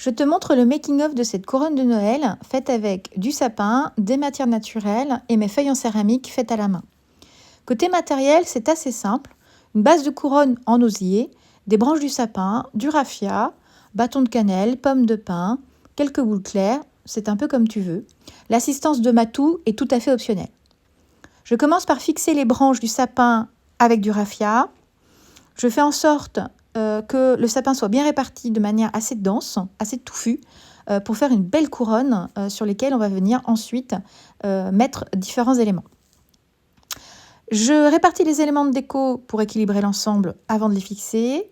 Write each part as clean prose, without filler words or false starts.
Je te montre le making-of de cette couronne de Noël faite avec du sapin, des matières naturelles et mes feuilles en céramique faites à la main. Côté matériel, c'est assez simple. Une base de couronne en osier, des branches du sapin, du raffia, bâton de cannelle, pommes de pin, quelques boules claires, c'est un peu comme tu veux. L'assistance de matou est tout à fait optionnelle. Je commence par fixer les branches du sapin avec du raffia. Je fais en sorte que le sapin soit bien réparti de manière assez dense, assez touffue, pour faire une belle couronne sur lesquelles on va venir ensuite mettre différents éléments. Je répartis les éléments de déco pour équilibrer l'ensemble avant de les fixer.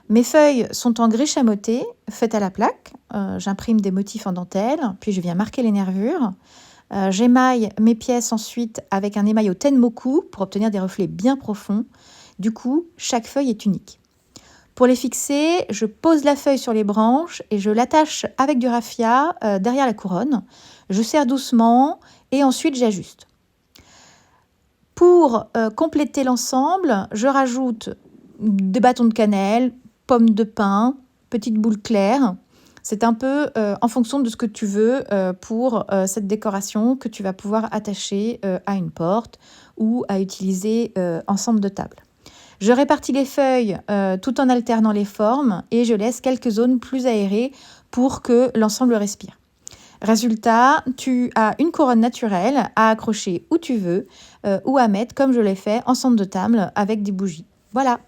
Mes feuilles sont en grès chamoté, faites à la plaque. J'imprime des motifs en dentelle, puis je viens marquer les nervures. J'émaille mes pièces ensuite avec un émail au tenmoku pour obtenir des reflets bien profonds. Du coup, chaque feuille est unique. Pour les fixer, je pose la feuille sur les branches et je l'attache avec du raffia derrière la couronne. Je serre doucement et ensuite j'ajuste. Pour compléter l'ensemble, je rajoute des bâtons de cannelle, pommes de pin, petites boules claires. C'est un peu en fonction de ce que tu veux pour cette décoration que tu vas pouvoir attacher à une porte ou à utiliser en centre de table. Je répartis les feuilles tout en alternant les formes et je laisse quelques zones plus aérées pour que l'ensemble respire. Résultat, tu as une couronne naturelle à accrocher où tu veux ou à mettre comme je l'ai fait en centre de table avec des bougies. Voilà.